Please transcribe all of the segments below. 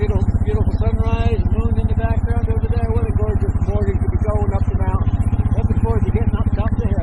beautiful sunrise, moon in the background over there. What a gorgeous morning to be going up the mountain. Looking forward to getting up top of the hill.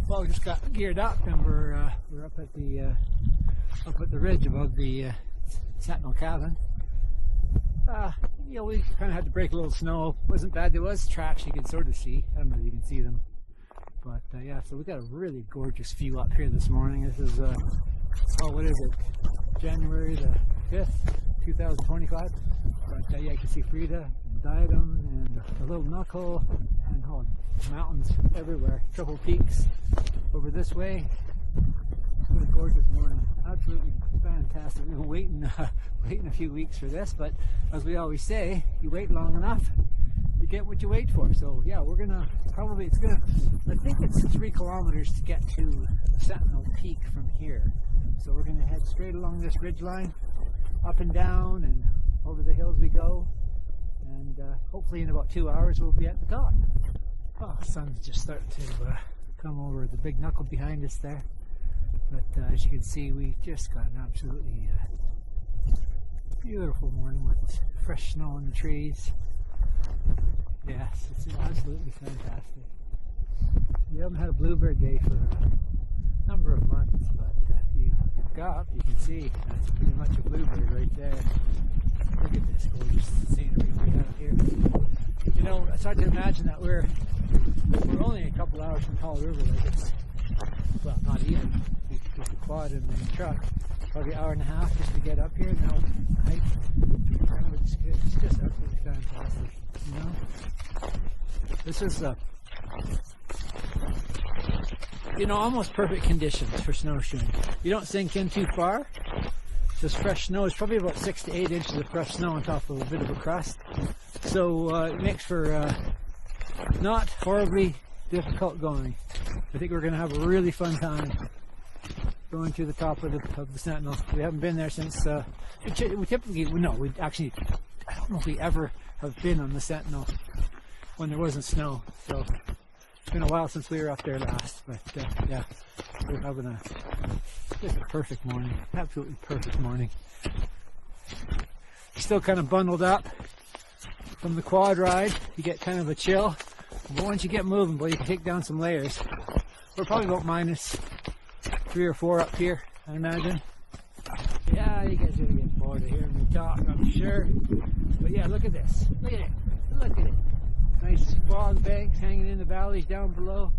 Well, we just got geared up and we're up at the ridge above the Sentinel cabin. You know, we kind of had to break a little snow. Wasn't bad. There was tracks you could sort of see. I don't know if you can see them, but yeah. So we got a really gorgeous view up here this morning. This is what is it? January the 5th, 2025. But yeah, you can see Frida and Diadem and a little knuckle and mountains everywhere. Triple peaks over this way. What a gorgeous morning. Absolutely fantastic. We've been waiting a few weeks for this, but as we always say, you wait long enough, you get what you wait for. So yeah, we're gonna I think it's 3 kilometers to get to Sentinel Peak from here. So we're gonna head straight along this ridge line, up and down and over the hills we go, and hopefully in about 2 hours we'll be at the top. Oh, the sun's just starting to come over the big knuckle behind us there. But as you can see, we just got an absolutely beautiful morning with fresh snow in the trees. Yes, it's absolutely fantastic. We haven't had a bluebird day for a number of months, but if you look up, you can see that's pretty much a bluebird right there. Look at this gorgeous scenery we have here. You know, it's hard to imagine that we're only a couple hours from Powell River. Like it's, well, not even. With the quad and the truck, probably an hour and a half just to get up here. Now, hike. It's just absolutely fantastic. You know, this is almost perfect conditions for snowshoeing. You don't sink in too far. This fresh snow is probably about 6 to 8 inches of fresh snow on top of a bit of a crust. So it makes for not horribly difficult going. I think we're going to have a really fun time going to the top of the Sentinel. We haven't been there since I don't know if we ever have been on the Sentinel when there wasn't snow. So it's been a while since we were up there last, but yeah, we're having just a perfect morning, absolutely perfect morning. Still kind of bundled up from the quad ride. You get kind of a chill, but once you get moving, boy, you can take down some layers. We're probably about -3 or 4 up here, I imagine. Yeah, you guys are gonna get bored of hearing me talk, I'm sure. But yeah, look at this. Look at it. Look at it. Nice fog banks hanging in the valleys down below.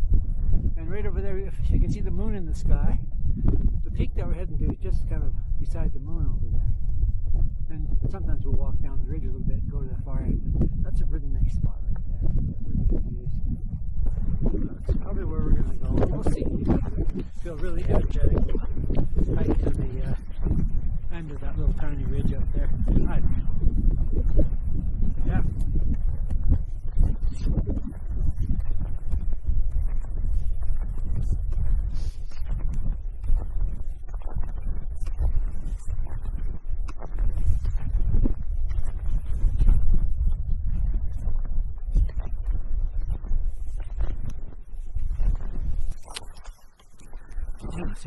And right over there, you can see the moon in the sky. The peak that we're heading to is just kind of beside the moon over there. And sometimes we'll walk down the ridge a little bit and go to the far end. But that's a really nice spot right there. Really good views. That's probably where we're going to go. We'll see. Feel really energetic. Hike to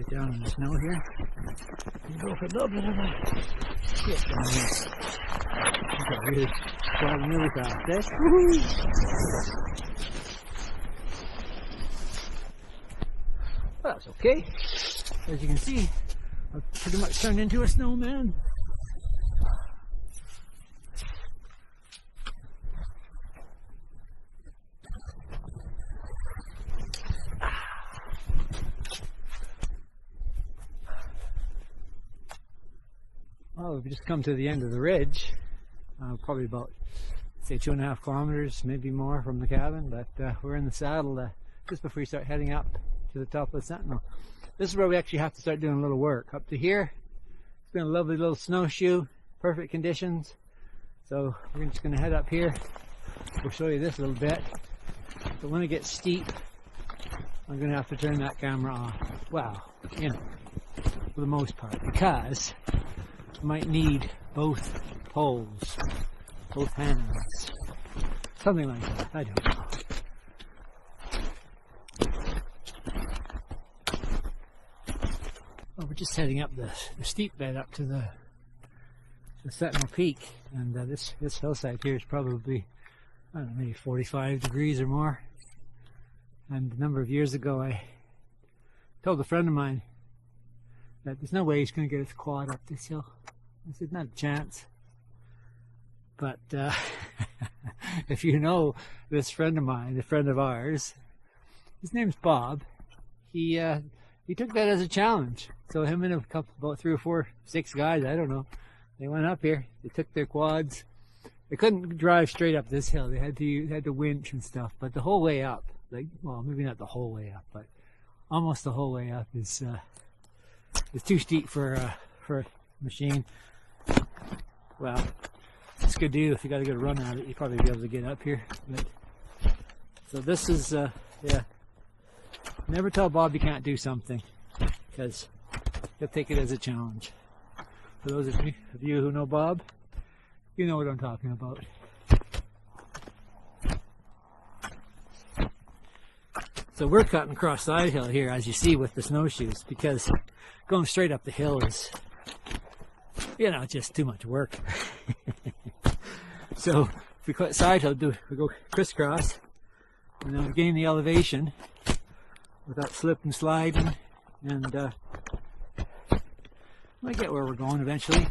sit down in the snow here and go for a little bit of a skip down here. Got really driving really fast, eh? Well, that's okay. As you can see, I've pretty much turned into a snowman. Well, we've just come to the end of the ridge. Probably about, say, 2.5 kilometers, maybe more from the cabin, but we're in the saddle just before we start heading up to the top of the Sentinel. This is where we actually have to start doing a little work. Up to here, it's been a lovely little snowshoe, perfect conditions. So we're just going to head up here. We'll show you this a little bit. But when it gets steep, I'm going to have to turn that camera off. Well, you know, for the most part, because I might need both poles, both hands, something like that. I don't know. Well, we're just heading up the steep bed up to the Sentinel Peak, and this hillside here is probably, I don't know, maybe 45 degrees or more. And a number of years ago, I told a friend of mine that there's no way he's going to get his quad up this hill. I said, not a chance. But if you know this friend of mine, a friend of ours, his name's Bob. He took that as a challenge. So him and a couple, about 3 or 4, 6 guys, I don't know, they went up here. They took their quads. They couldn't drive straight up this hill. They had to winch and stuff. But the whole way up, like, well, maybe not the whole way up, but almost the whole way up is too steep for a machine. Well, it's a good deal. If you got a good run at it, you'll probably be able to get up here. But, so this is, yeah. Never tell Bob you can't do something, because he'll take it as a challenge. For those of you who know Bob, you know what I'm talking about. So we're cutting across side hill here, as you see, with the snowshoes, because going straight up the hill is, you know, just too much work. So if we cut side hill, we go crisscross, and then we gain the elevation without slip and sliding, and might get where we're going eventually.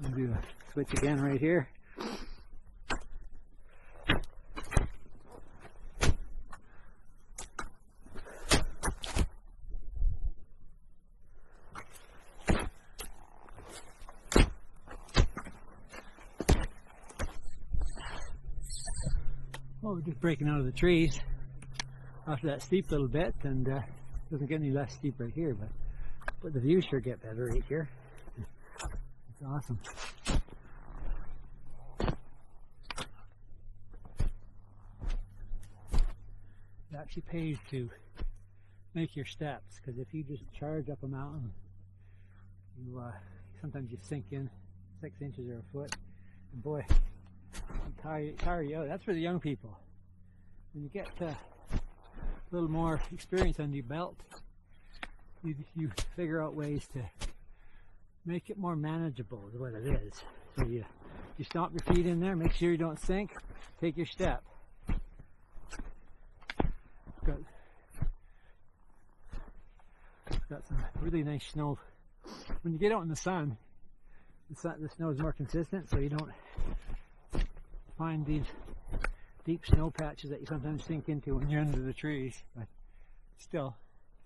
I'll do a switch again right here. Well, we're just breaking out of the trees after that steep little bit, and doesn't get any less steep right here, but the views sure get better right here. It's awesome. It actually pays to make your steps, because if you just charge up a mountain, you sometimes you sink in 6 inches or a foot, and boy, tire you out. That's for the young people. When you get a little more experience under your belt, you figure out ways to make it more manageable, is what it is. So you stomp your feet in there, make sure you don't sink, take your step. Got some really nice snow. When you get out in the sun, the snow is more consistent, so you don't find these deep snow patches that you sometimes sink into when you're under the trees. But still,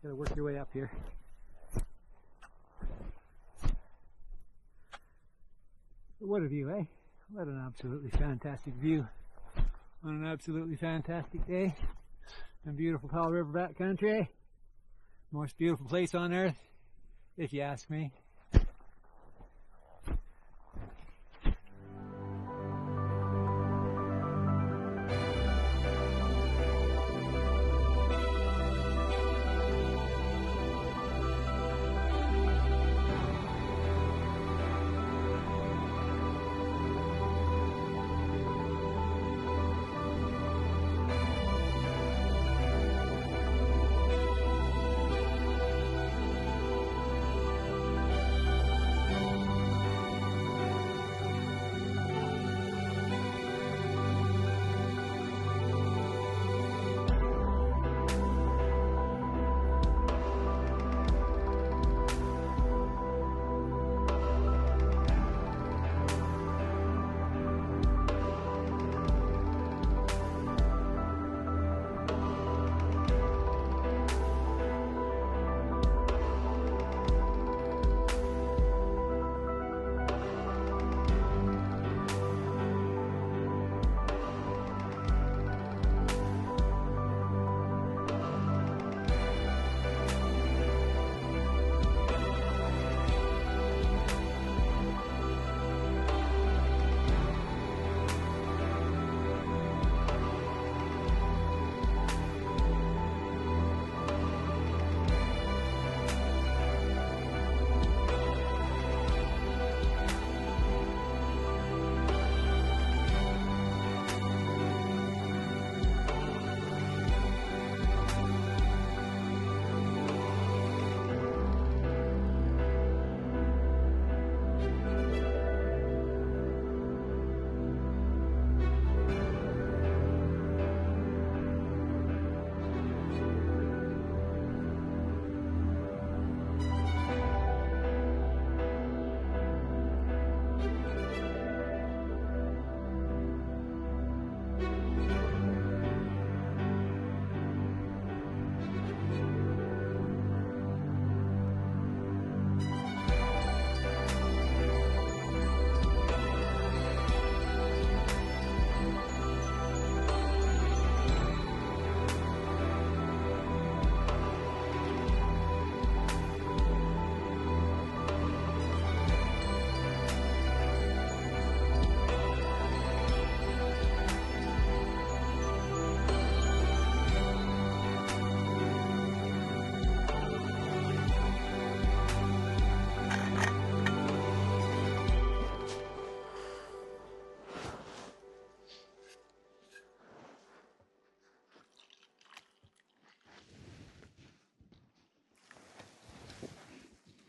you gotta work your way up here. What a view, eh? What an absolutely fantastic view on an absolutely fantastic day in beautiful Powell River backcountry, eh? Most beautiful place on earth, if you ask me.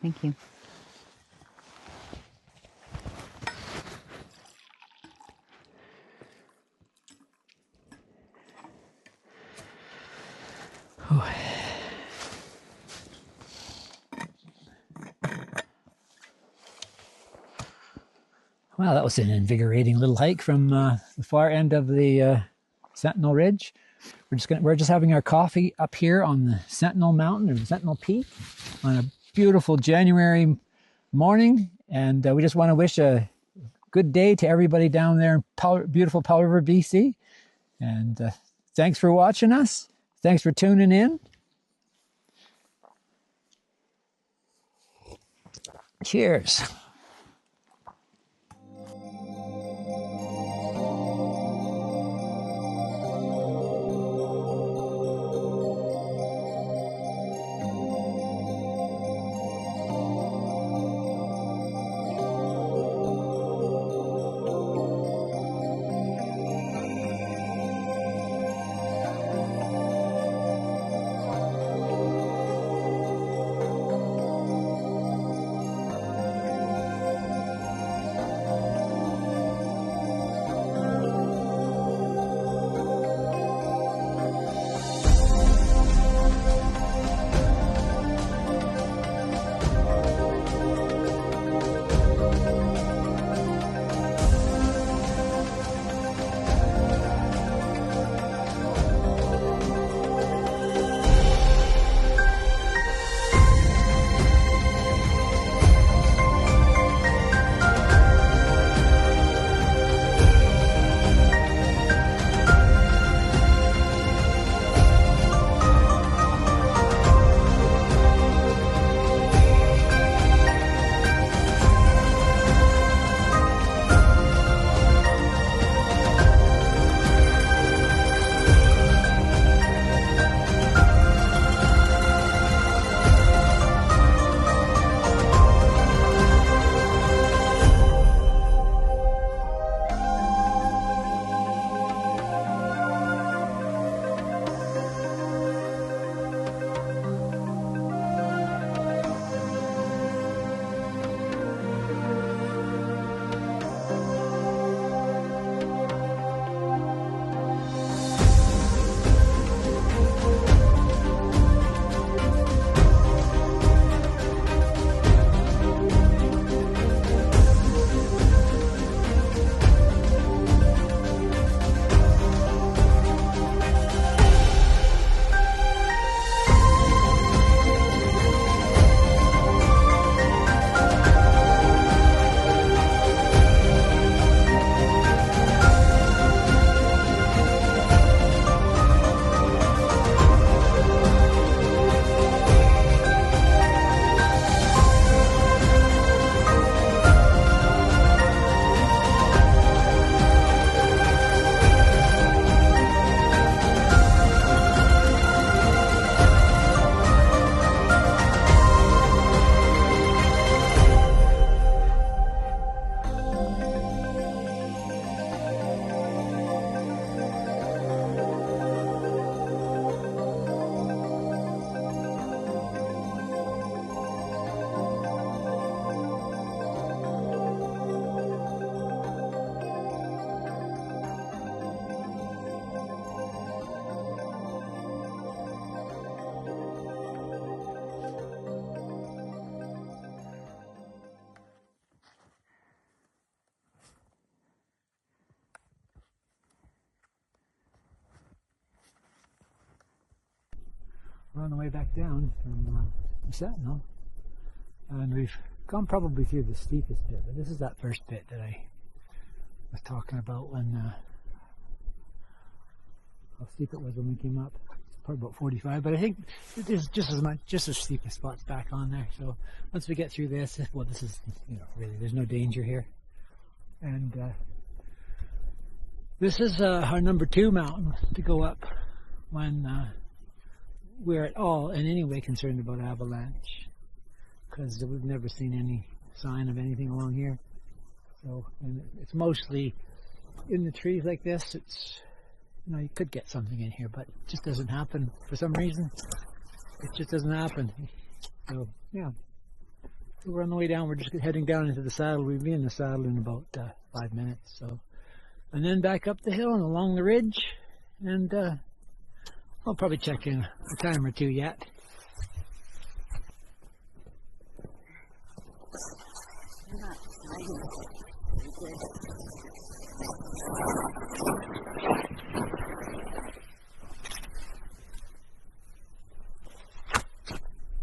Thank you. Well, that was an invigorating little hike from the far end of the Sentinel Ridge. We're just having our coffee up here on the Sentinel Mountain or Sentinel Peak on a beautiful January morning, and we just want to wish a good day to everybody down there in beautiful Powell River, BC. And thanks for watching us. Thanks for tuning in. Cheers. We're on the way back down from the Sentinel, and we've gone probably through the steepest bit, but this is that first bit that I was talking about when how steep it was when we came up. It's probably about 45, but I think there's just as steep as spots back on there. So once we get through this, well, this is, you know, really there's no danger here, and this is our number 2 mountain to go up when we're at all in any way concerned about avalanche, because we've never seen any sign of anything along here. So, and it's mostly in the trees like this. It's, you know, you could get something in here, but it just doesn't happen for some reason. It just doesn't happen. So yeah, So we're on the way down. We're just heading down into the saddle. We'll be in the saddle in about 5 minutes. So, and then back up the hill and along the ridge, and I'll probably check in a time or two yet.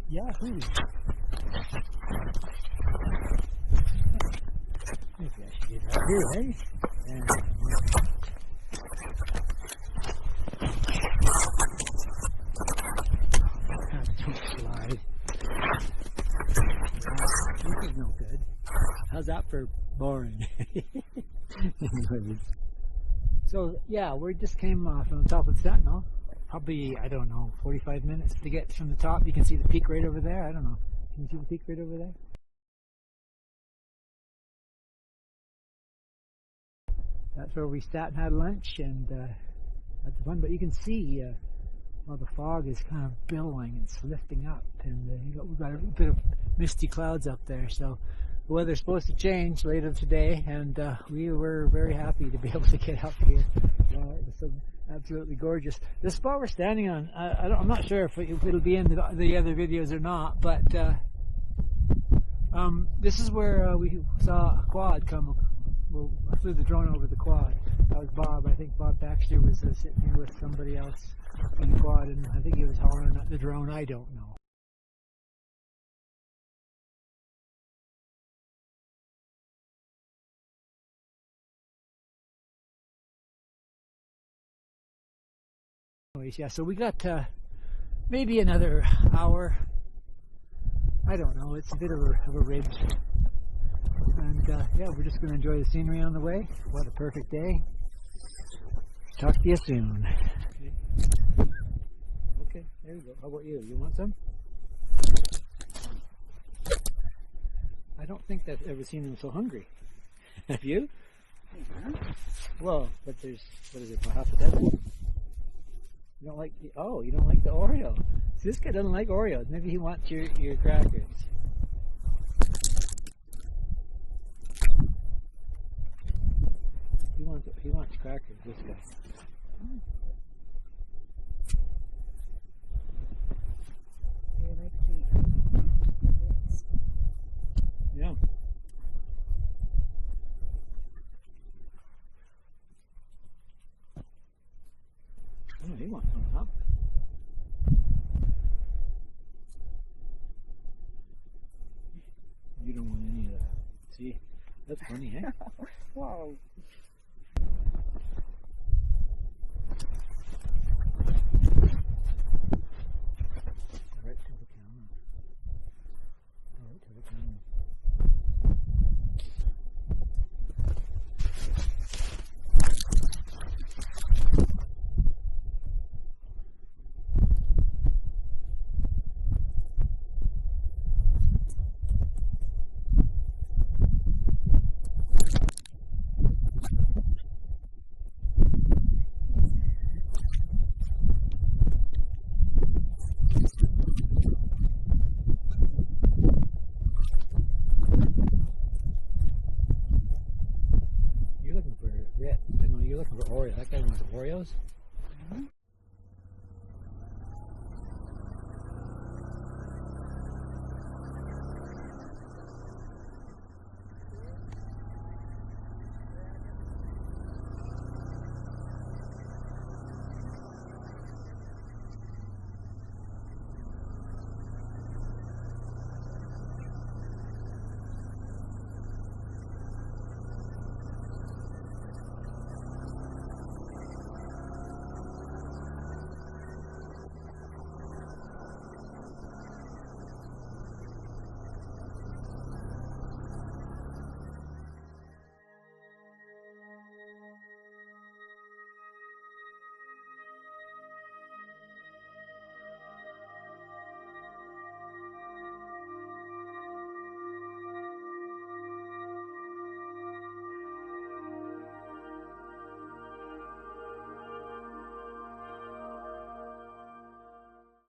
Yahoo! Maybe I should get out here, eh? And don't slide. This is no good. How's that for boring? Anyways. So yeah, we just came from the top of the Sentinel. Probably, I don't know, 45 minutes to get from the top. You can see the peak right over there. I don't know. Can you see the peak right over there? That's where we sat and had lunch, and had fun. But you can see well, the fog is kind of billowing. It's lifting up, and we've got a bit of misty clouds up there. So the weather's supposed to change later today, and we were very happy to be able to get up here. It was so absolutely gorgeous. The spot we're standing on, I'm not sure if it'll be in the other videos or not, but this is where we saw a quad come. Well, I flew the drone over the quad. That was Bob. I think Bob Baxter was sitting here with somebody else in the quad, and I think he was hollering at the drone. I don't know. Anyways, yeah, so we got maybe another hour. I don't know. It's a bit of a ridge. And yeah, we're just going to enjoy the scenery on the way. What a perfect day. Talk to you soon. Okay, there you go. How about you? You want some? I don't think I've ever seen them so hungry. Have you? Yeah. Well, but there's, what is it, about half a dozen? You don't like the, oh, you don't like the Oreo. So this guy doesn't like Oreos. Maybe he wants your crackers. He wants crackers, this guy. They like to eat. Yeah. Oh, he wants some, huh? You don't want any of that. See? That's funny, eh? Whoa. Right to the camera. Right to the camera. You're looking for Oreo. That guy wants Oreos.